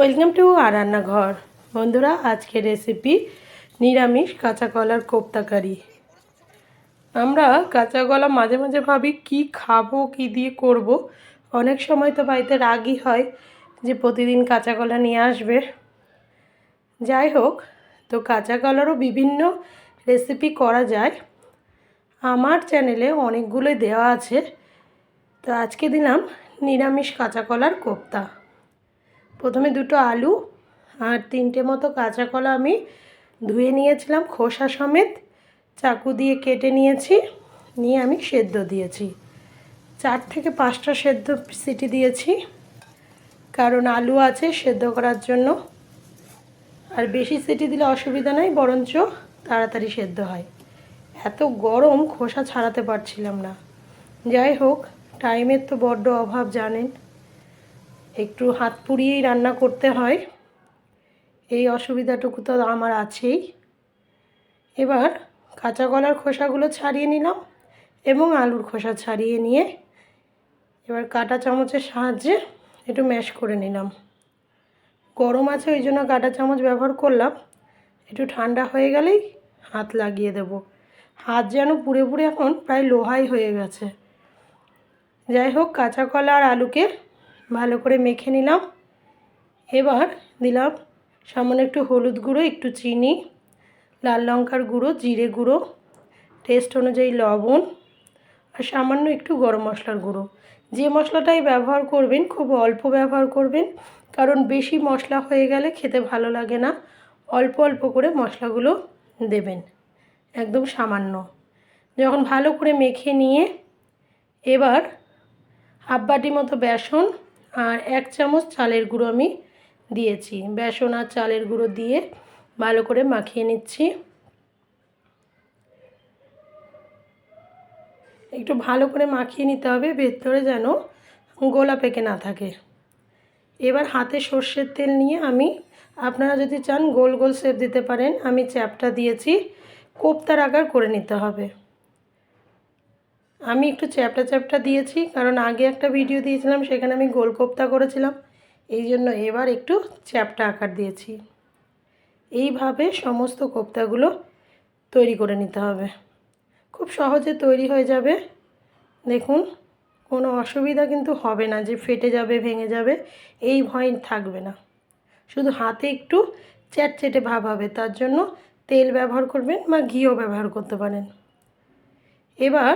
Welcome to আর রান্নাঘর। বন্ধুরা, আজকের রেসিপি নিরামিষ কাঁচা কলার কোপ্তা কারি। আমরা কাঁচা কলা মাঝে মাঝে ভাবি কি খাবো, কি দিয়ে করব। অনেক সময় তো বাড়িতে রাগই হয় যে প্রতিদিন কাঁচা কলা নিয়ে আসবে। যাই হোক, তো কাঁচা কলারও বিভিন্ন রেসিপি করা যায়। আমার চ্যানেলে অনেকগুলোই দেওয়া আছে, তো আজকে দিলাম নিরামিষ কাঁচা কলার কোপ্তা। প্রথমে দুটো আলু আর তিনটে মতো কাঁচা কলা আমি ধুয়ে নিয়েছিলাম খোসা সমেত, চাকু দিয়ে কেটে নিয়েছি, নিয়ে আমি সেদ্ধ দিয়েছি। 4 থেকে 5টা সেদ্ধ সিটি দিয়েছি, কারণ আলু আছে সেদ্ধ করার জন্য। আর বেশি সিটি দিলে অসুবিধা নেই, বরঞ্চ তাড়াতাড়ি সেদ্ধ হয়। এত গরম খোসা ছাড়াতে পারছিলাম না। যাই হোক, টাইমের তো বড্ড অভাব জানেন, একটু হাত পুড়িয়েই রান্না করতে হয়, এই অসুবিধাটুকু তো আমার আছেই। এবার কাঁচা কলার খোসাগুলো ছাড়িয়ে নিলাম এবং আলুর খোসা ছাড়িয়ে নিয়ে এবার কাঁটা চামচের সাহায্যে একটু ম্যাশ করে নিলাম। গরম আছে ওই জন্য কাঁটা চামচ ব্যবহার করলাম, একটু ঠান্ডা হয়ে গেলেই হাত লাগিয়ে দেব। হাত যেন পুড়ে পুড়ে এখন প্রায় লোহাই হয়ে গেছে। যাই হোক, কাঁচা কলা আর আলুকে ভালো করে মেখে নিলাম। এবার দিলাম সামান্য একটু হলুদ গুঁড়ো, একটু চিনি, লাল লঙ্কার গুঁড়ো, জিরে গুঁড়ো, টেস্ট অনুযায়ী লবণ আর সামান্য একটু গরম মশলার গুঁড়ো। যে মশলাটাই ব্যবহার করবেন খুব অল্প ব্যবহার করবেন, কারণ বেশি মশলা হয়ে গেলে খেতে ভালো লাগে না। অল্প অল্প করে মশলাগুলো দেবেন, একদম সামান্য। যখন ভালো করে মেখে নিয়ে এবার হাফ বাটি মতো বেসন আর 1 চামচ চালের গুঁড়ো আমি দিয়েছি। বেসন আর চালের গুঁড়ো দিয়ে ভালো করে মাখিয়ে নিচ্ছি। একটু ভালো করে মাখিয়ে নিতে হবে, ভেতরে যেন গোলা পেকে না থাকে। এবার হাতে সর্ষের তেল নিয়ে আমি, আপনারা যদি চান গোল গোল শেপ দিতে পারেন, আমি চ্যাপটা দিয়েছি। কোপ্তার আকার করে নিতে হবে। আমি একটু চ্যাপটা চ্যাপটা দিয়েছি, কারণ আগে একটা ভিডিও দিয়েছিলাম সেখানে আমি গোল কোপ্তা করেছিলাম, এই জন্য এবার একটু চ্যাপটা আকার দিয়েছি। এইভাবে সমস্ত কোপ্তাগুলো তৈরি করে নিতে হবে, খুব সহজে তৈরি হয়ে যাবে। দেখুন, কোনো অসুবিধা কিন্তু হবে না যে ফেটে যাবে, ভেঙে যাবে, এই ভয় থাকবে না। শুধু হাতে একটু চ্যাটচেটে ভাব হবে, তার জন্য তেল ব্যবহার করবেন বা ঘিও ব্যবহার করতে পারেন। এবার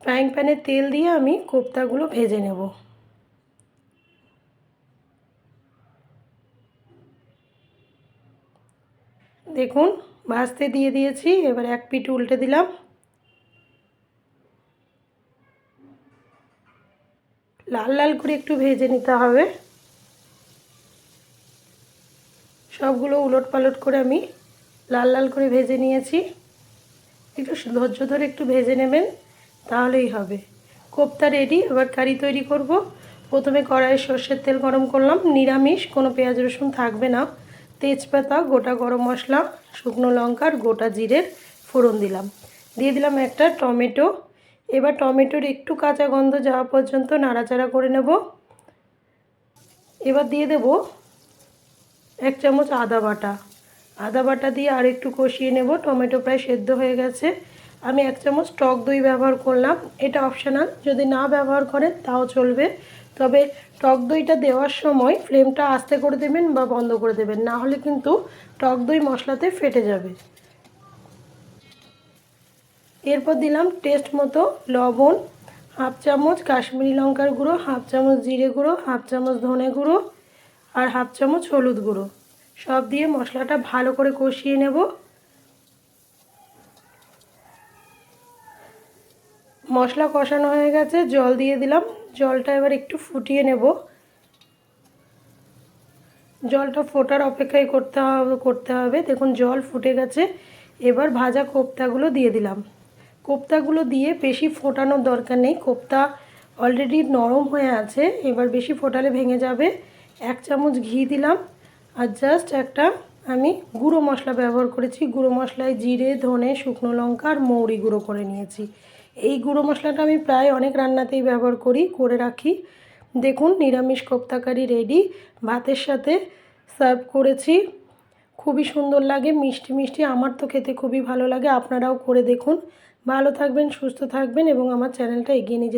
ফ্রাইং প্যানে তেল দিয়ে আমি কোপ্তাগুলো ভেজে নেব। দেখুন, ভাজতে দিয়ে দিয়েছি। এবার এক পিঠ উল্টে দিলাম। লাল লাল করে একটু ভেজে নিতে হবে। সবগুলো উলট পালট করে আমি লাল লাল করে ভেজে নিয়েছি। একটু ধৈর্য ধরে একটু ভেজে নেবেন, তাহলেই হবে। কোপ্তা রেডি। এবার কারি তৈরি করব। প্রথমে কড়াইয়ে সর্ষের তেল গরম করলাম। নিরামিষ, কোনো পেঁয়াজ রসুন থাকবে না। তেজপাতা, গোটা গরম মশলা, শুকনো লঙ্কার গোটা জিরের ফোড়ন দিলাম। দিয়ে দিলাম একটা টমেটো। এবার টমেটোর একটু কাঁচা গন্ধ যাওয়া পর্যন্ত নাড়াচাড়া করে নেব। এবার দিয়ে দেব 1 চামচ আদা বাটা। আদা বাটা দিয়ে আর একটু কষিয়ে নেব। টমেটো প্রায় সেদ্ধ হয়ে গেছে। আমি 1 চামচ টক দই ব্যবহার করলাম, এটা অপশনাল, যদি না ব্যবহার করেন তাও চলবে। তবে টক দইটা দেওয়ার সময় ফ্লেমটা আস্তে করে দেবেন বা বন্ধ করে দেবেন, না হলে কিন্তু টক দই মশলাতে ফেটে যাবে। এরপর দিলাম টেস্ট মতো লবণ, হাফ চামচ কাশ্মীরি লঙ্কার গুঁড়ো, হাফ চামচ জিরে গুঁড়ো, হাফ চামচ ধনে গুঁড়ো আর হাফ চামচ হলুদ গুঁড়ো। সব দিয়ে মশলাটা ভালো করে কষিয়ে নেব। মশলা কষানো হয়ে গেছে, জল দিয়ে দিলাম। জলটা এবার একটু ফুটিয়ে নেব। জলটা ফোটার অপেক্ষাই করতে হবে। দেখুন, জল ফুটে গেছে। এবার ভাজা কোপ্তাগুলো দিয়ে দিলাম। কোপ্তাগুলো দিয়ে বেশি ফোটানোর দরকার নেই, কোপ্তা অলরেডি নরম হয়ে আছে, এবার বেশি ফোটালে ভেঙে যাবে। 1 চামচ ঘি দিলাম আর জাস্ট একটা আমি গুঁড়ো মশলা ব্যবহার করেছি। গুঁড়ো মশলায় জিরে, ধনে, শুকনো লঙ্কা আর মৌরি গুঁড়ো করে নিয়েছি। এই গুঁড়ো মশলাটা আমি প্রায় অনেক রান্নাতেই ব্যবহার করে রাখি। দেখুন নিরামিষ কোপ্তাকারি রেডি। ভাতের সাথে সার্ভ করেছি। খুবই সুন্দর লাগে, মিষ্টি মিষ্টি। আমার তো খেতে খুবই ভালো লাগে, আপনারাও করে দেখুন। ভালো থাকবেন, সুস্থ থাকবেন এবং আমার চ্যানেলটা এগিয়ে নিয়ে যেতে